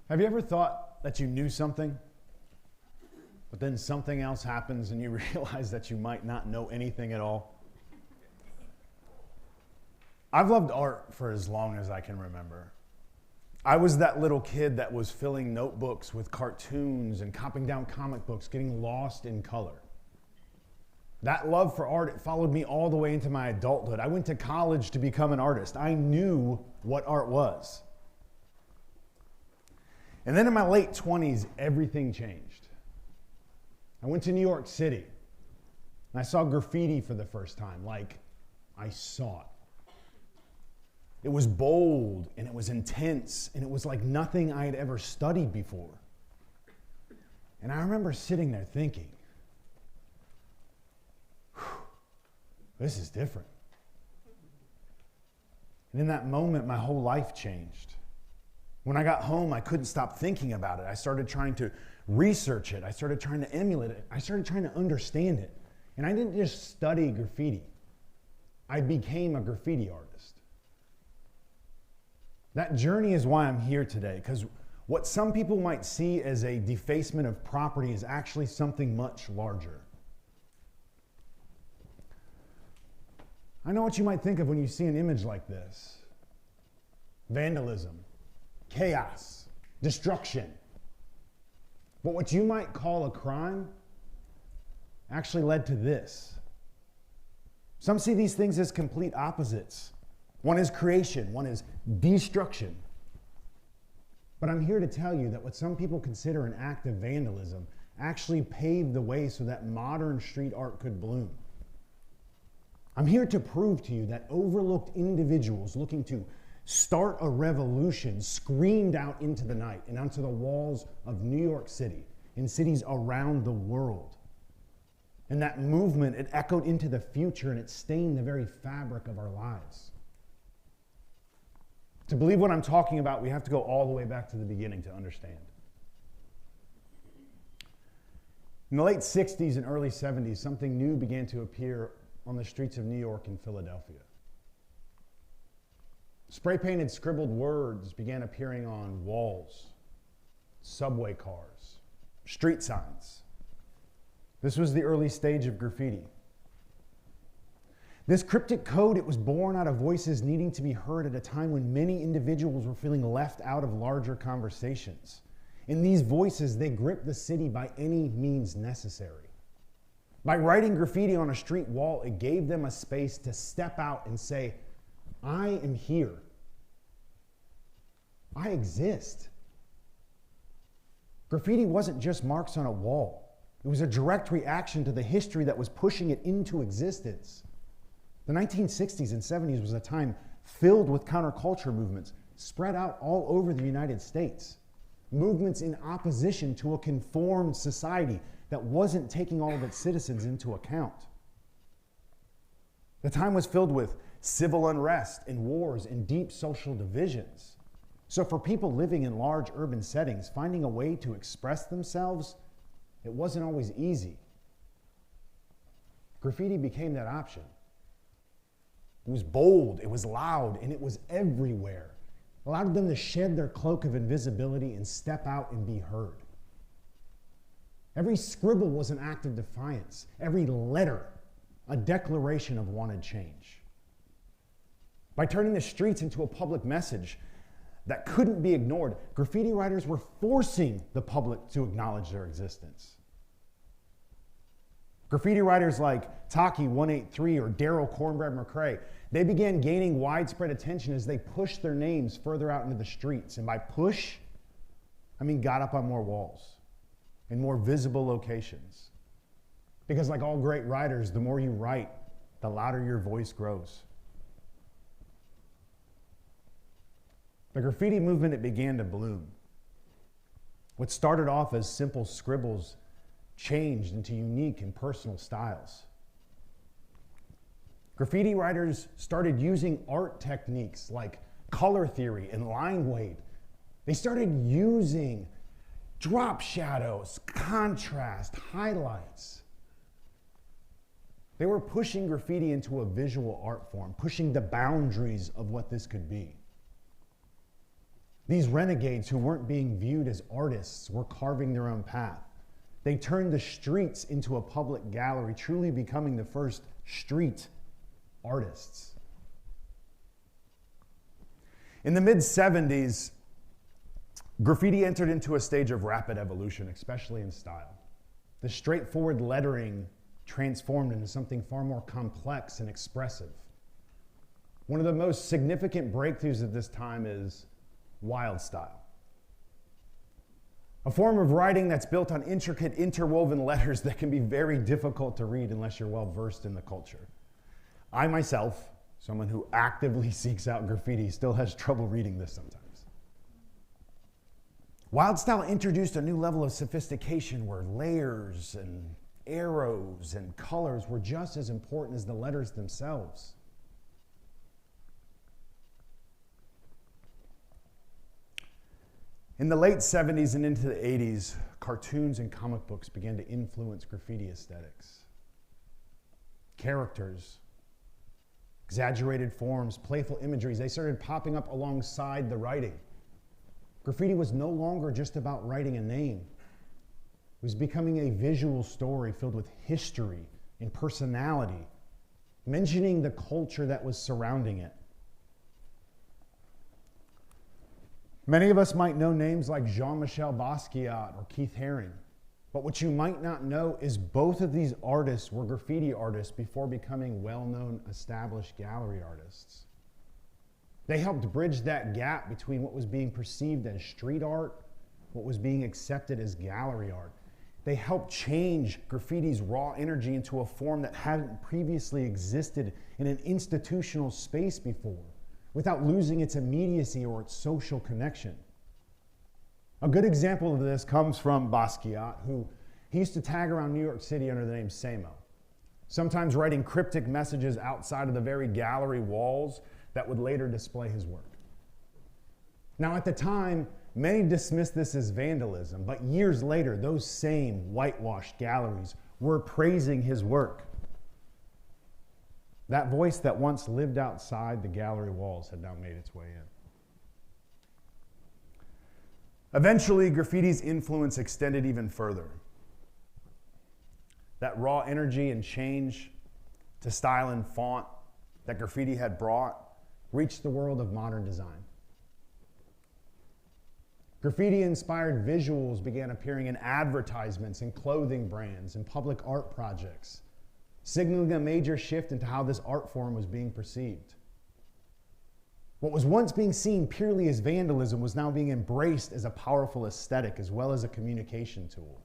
Have you ever thought that you knew something, but then something else happens and you realize that you might not know anything at all? I've loved art for as long as I can remember. I was that little kid that was filling notebooks with cartoons and copying down comic books, getting lost in color. That love for art, it followed me all the way into my adulthood. I went to college to become an artist. I knew what art was. And then in my late 20s, everything changed. I went to New York City, and I saw graffiti for the first time, like I saw it. It was bold, and it was intense, and it was like nothing I had ever studied before. And I remember sitting there thinking, this is different. And in that moment, my whole life changed. When I got home, I couldn't stop thinking about it. I started trying to research it. I started trying to emulate it. I started trying to understand it. And I didn't just study graffiti. I became a graffiti artist. That journey is why I'm here today, because what some people might see as a defacement of property is actually something much larger. I know what you might think of when you see an image like this. Vandalism, chaos, destruction. But what you might call a crime actually led to this. Some see these things as complete opposites. One is creation, one is destruction. But I'm here to tell you that what some people consider an act of vandalism actually paved the way so that modern street art could bloom. I'm here to prove to you that overlooked individuals looking to start a revolution screamed out into the night and onto the walls of New York City and cities around the world. And that movement, it echoed into the future and it stained the very fabric of our lives. To believe what I'm talking about, we have to go all the way back to the beginning to understand. In the late 60s and early 70s, something new began to appear on the streets of New York and Philadelphia. Spray-painted scribbled words began appearing on walls, subway cars, street signs. This was the early stage of graffiti. This cryptic code, it was born out of voices needing to be heard at a time when many individuals were feeling left out of larger conversations. And these voices, they gripped the city by any means necessary. By writing graffiti on a street wall, it gave them a space to step out and say, I am here. I exist. Graffiti wasn't just marks on a wall. It was a direct reaction to the history that was pushing it into existence. The 1960s and 70s was a time filled with counterculture movements spread out all over the United States. Movements in opposition to a conformed society that wasn't taking all of its citizens into account. The time was filled with civil unrest and wars and deep social divisions. So for people living in large urban settings, finding a way to express themselves, it wasn't always easy. Graffiti became that option. It was bold, it was loud, and it was everywhere. It allowed them to shed their cloak of invisibility and step out and be heard. Every scribble was an act of defiance. Every letter, a declaration of wanted change. By turning the streets into a public message that couldn't be ignored, graffiti writers were forcing the public to acknowledge their existence. Graffiti writers like Taki183 or Daryl Cornbread McCrae, they began gaining widespread attention as they pushed their names further out into the streets. And by push, I mean got up on more walls in more visible locations. Because like all great writers, the more you write, the louder your voice grows. The graffiti movement, it began to bloom. What started off as simple scribbles changed into unique and personal styles. Graffiti writers started using art techniques like color theory and line weight. They started using drop shadows, contrast, highlights. They were pushing graffiti into a visual art form, pushing the boundaries of what this could be. These renegades who weren't being viewed as artists were carving their own path. They turned the streets into a public gallery, truly becoming the first street artists. In the mid-70s, graffiti entered into a stage of rapid evolution, especially in style. The straightforward lettering transformed into something far more complex and expressive. One of the most significant breakthroughs at this time is wild style. A form of writing that's built on intricate, interwoven letters that can be very difficult to read unless you're well versed in the culture. I myself, someone who actively seeks out graffiti, still has trouble reading this sometimes. Wild style introduced a new level of sophistication where layers and arrows and colors were just as important as the letters themselves. In the late 70s and into the 80s, cartoons and comic books began to influence graffiti aesthetics. Characters, exaggerated forms, playful imageries, they started popping up alongside the writing. Graffiti was no longer just about writing a name. It was becoming a visual story filled with history and personality, mentioning the culture that was surrounding it. Many of us might know names like Jean-Michel Basquiat or Keith Haring, but what you might not know is both of these artists were graffiti artists before becoming well-known, established gallery artists. They helped bridge that gap between what was being perceived as street art, what was being accepted as gallery art. They helped change graffiti's raw energy into a form that hadn't previously existed in an institutional space before, without losing its immediacy or its social connection. A good example of this comes from Basquiat, who he used to tag around New York City under the name Samo, sometimes writing cryptic messages outside of the very gallery walls that would later display his work. Now, at the time, many dismissed this as vandalism, but years later, those same whitewashed galleries were praising his work. That voice that once lived outside the gallery walls had now made its way in. Eventually, graffiti's influence extended even further. That raw energy and change to style and font that graffiti had brought reached the world of modern design. Graffiti-inspired visuals began appearing in advertisements and clothing brands and public art projects, signaling a major shift into how this art form was being perceived. What was once being seen purely as vandalism was now being embraced as a powerful aesthetic as well as a communication tool.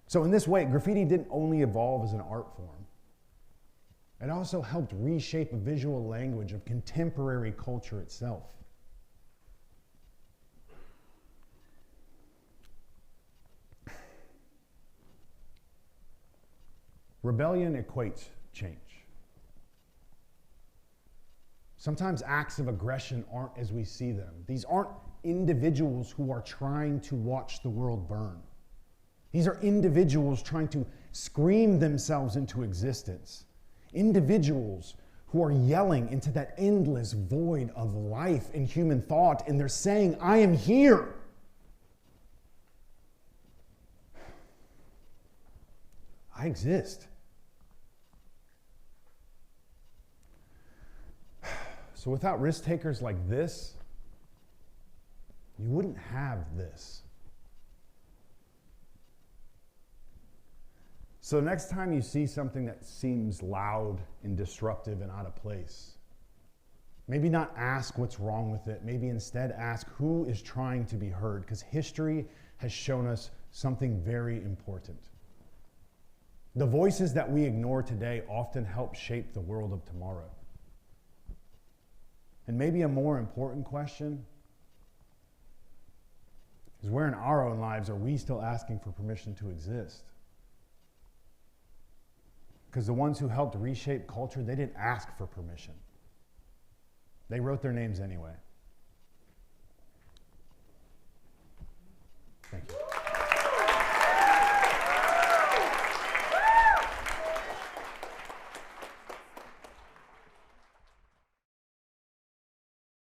So in this way, graffiti didn't only evolve as an art form. It also helped reshape a visual language of contemporary culture itself. Rebellion equates change. Sometimes acts of aggression aren't as we see them. These aren't individuals who are trying to watch the world burn. These are individuals trying to scream themselves into existence. Individuals who are yelling into that endless void of life and human thought, and they're saying, I am here. I exist. So without risk takers like this, you wouldn't have this. So next time you see something that seems loud and disruptive and out of place, maybe not ask what's wrong with it. Maybe instead ask who is trying to be heard, because history has shown us something very important. The voices that we ignore today often help shape the world of tomorrow. And maybe a more important question is, where in our own lives are we still asking for permission to exist? Because the ones who helped reshape culture, they didn't ask for permission. They wrote their names anyway. Thank you.